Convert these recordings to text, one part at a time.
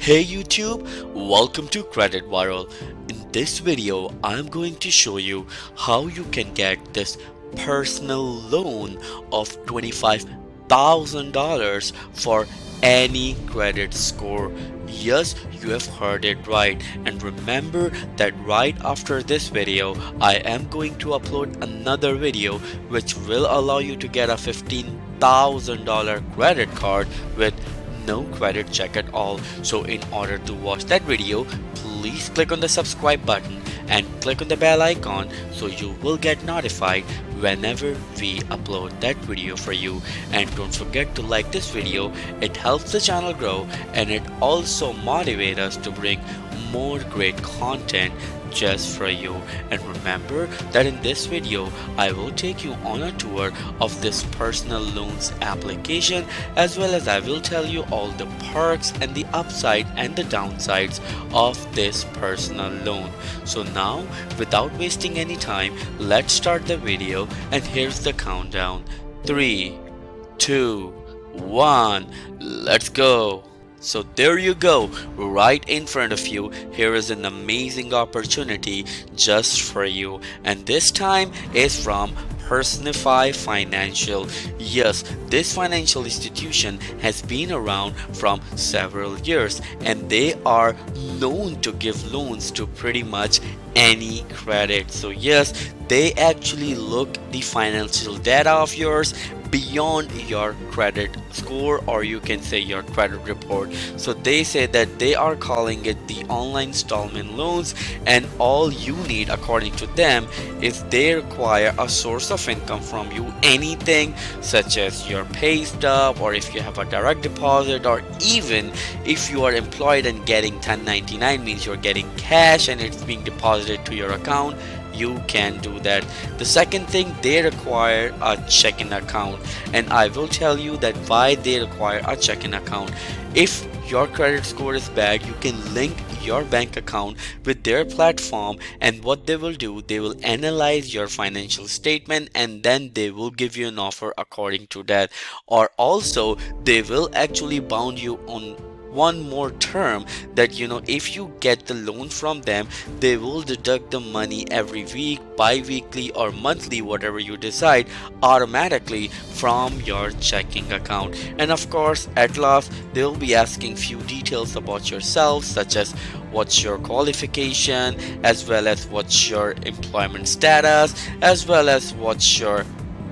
Hey YouTube, welcome to Credit Viral. In this video, I'm going to show you how you can get this personal loan of $25,000 for any credit score. Yes, you have heard it right. And remember that right after this video, I am going to upload another video which will allow you to get a $15,000 credit card with no credit check at all. So in order to watch that video, please click on the subscribe button and click on the bell icon so you will get notified whenever we upload that video for you. And don't forget to like this video, it helps the channel grow and it also motivates us to bring more great content just for you. And remember that in this video I will take you on a tour of this personal loans application, as well as I will tell you all the perks and the upside and the downsides of this personal loan. So now, without wasting any time, let's start the video, and here's the countdown. 3, 2, 1, let's go. So there you go, right in front of you. Here is an amazing opportunity just for you, and this time is from Personify Financial. Yes, this financial institution has been around from several years and they are known to give loans to pretty much any credit. So yes, they actually look the financial data of yours beyond your credit score, or you can say your credit report. So they say that they are calling it the online installment loans, and all you need according to them is they require a source of income from you, anything such as your pay stub, or if you have a direct deposit, or even if you are employed and getting 1099, means you're getting cash and it's being deposited to your account, you can do that. The second thing, they require a checking account, and I will tell you that why they require a checking account. If your credit score is bad, you can link your bank account with their platform, and what they will do, they will analyze your financial statement and then they will give you an offer according to that. Or also they will actually bound you on one more term, that if you get the loan from them, they will deduct the money every week, bi-weekly or monthly, whatever you decide, automatically from your checking account. And of course, at last, they'll be asking few details about yourself, such as what's your qualification, as well as what's your employment status, as well as what's your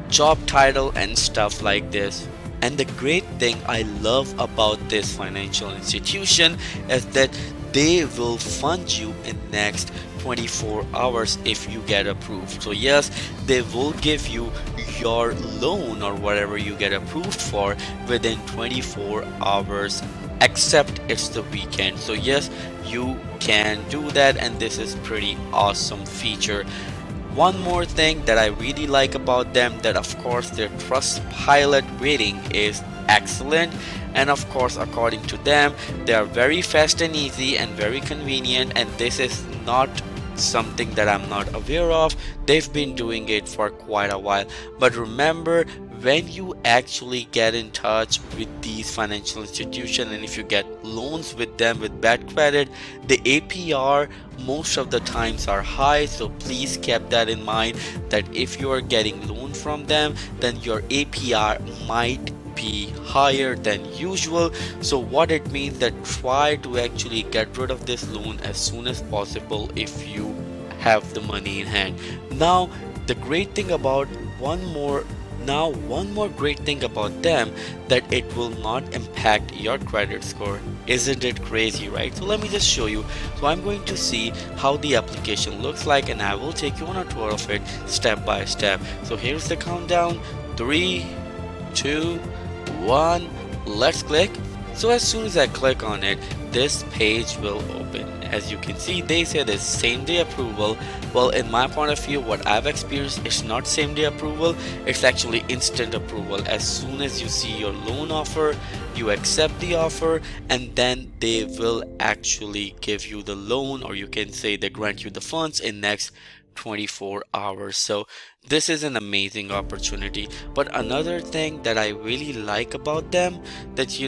job title and stuff like this. And the great thing I love about this financial institution is that they will fund you in next 24 hours if you get approved. So yes, they will give you your loan or whatever you get approved for within 24 hours, except it's the weekend. So yes, you can do that, and this is pretty awesome feature. One more thing that I really like about them, that of course their Trustpilot rating is excellent, and of course according to them they are very fast and easy and very convenient, and this is not something that I'm not aware of. They've been doing it for quite a while. But remember, when you actually get in touch with these financial institutions, and if you get loans with them with bad credit, the APR most of the times are high. So please keep that in mind, that if you are getting loan from them, then your APR might be higher than usual. So what it means, that try to actually get rid of this loan as soon as possible if you have the money in hand. Now the great thing about one more great thing about them, that it will not impact your credit score. Isn't it crazy, right? So let me just show you. So I'm going to see how the application looks like, and I will take you on a tour of it step by step. So here's the countdown. 3, 2, 1, let's click. So as soon as I click on it, this page will open. As you can see, they say this same day approval. Well, in my point of view, what I've experienced, it's not same day approval, it's actually instant approval. As soon as you see your loan offer, you accept the offer, and then they will actually give you the loan, or you can say they grant you the funds in next 24 hours. So this is an amazing opportunity. But another thing that I really like about them, that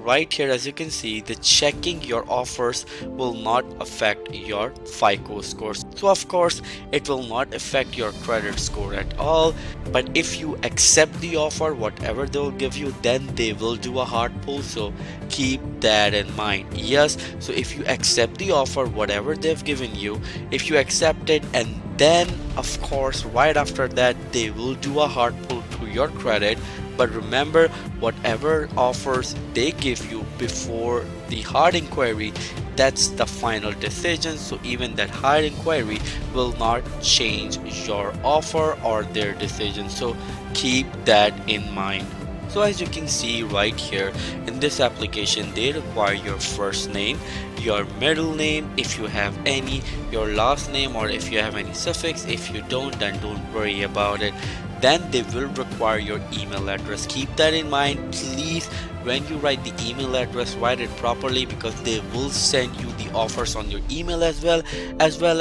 right here, as you can see, the checking your offers will not affect your FICO scores. So of course it will not affect your credit score at all. But if you accept the offer, whatever they'll give you, then they will do a hard pull. So keep that in mind. Yes, so if you accept the offer, whatever they've given you, if you accept it, and then of course right after that they will do a hard pull to your credit. But remember, whatever offers they give you before the hard inquiry, that's the final decision. So even that hard inquiry will not change your offer or their decision. So keep that in mind. So as you can see right here in this application, they require your first name, your middle name if you have any, your last name, or if you have any suffix. If you don't, then don't worry about it. Then they will require your email address. Keep that in mind. Please, when you write the email address, write it properly, because they will send you the offers on your email as well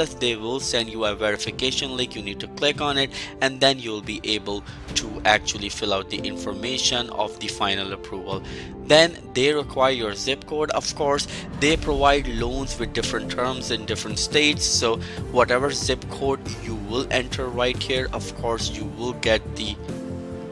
as they will send you a verification link. You need to click on it, and then you'll be able to actually fill out the information of the final approval. Then they require your zip code. Of course, they provide loans with different terms in different states, so whatever zip code you will enter right here, of course you will get the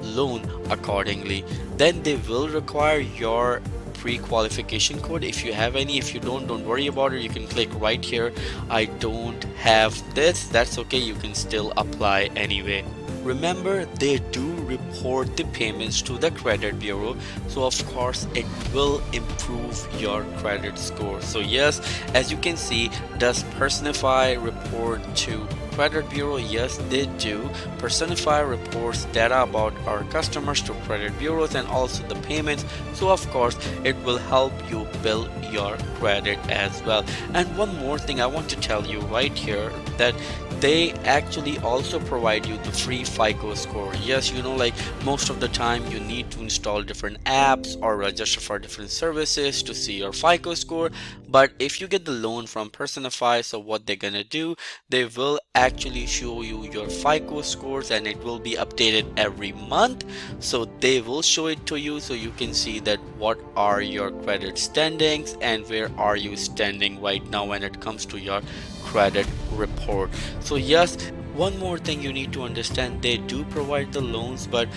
loan accordingly. Then they will require your pre-qualification code if you have any. If you don't worry about it, you can click right here, I don't have this. That's okay, you can still apply anyway. Remember, they do report the payments to the credit bureau, so of course it will improve your credit score. So yes, as you can see, does Personify report to credit bureau? Yes, they do. Personify reports data about our customers to credit bureaus and also the payments, so of course it will help you build your credit as well. And one more thing I want to tell you right here, that they actually also provide you the free FICO score. Yes, you know, like most of the time you need to install different apps or register for different services to see your FICO score. But if you get the loan from Personify, so what they're gonna do, they will actually show you your FICO scores, and it will be updated every month. So they will show it to you, so you can see that what are your credit standings and where are you standing right now when it comes to your credit report. So yes, one more thing you need to understand, they do provide the loans, but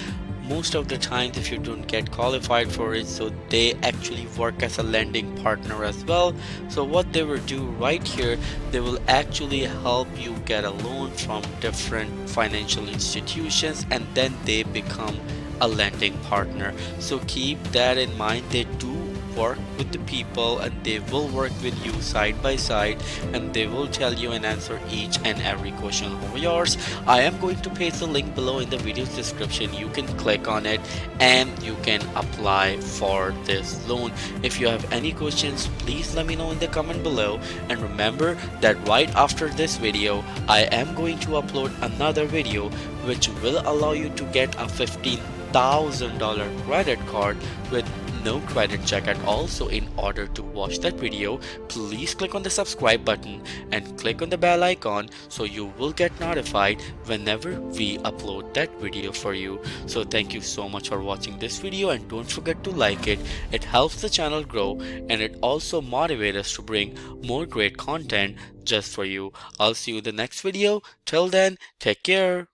most of the times if you don't get qualified for it, so they actually work as a lending partner as well. So what they will do right here, they will actually help you get a loan from different financial institutions, and then they become a lending partner. So keep that in mind. They do work with the people, and they will work with you side by side, and they will tell you and answer each and every question of yours. I am going to paste the link below in the video's description. You can click on it and you can apply for this loan. If you have any questions, please let me know in the comment below. And remember that right after this video, I am going to upload another video which will allow you to get a $15,000 credit card with no credit check at all. So in order to watch that video, please click on the subscribe button and click on the bell icon, so you will get notified whenever we upload that video for you. So thank you so much for watching this video, and don't forget to like it. It helps the channel grow, and it also motivates us to bring more great content just for you. I'll see you in the next video. Till then, take care.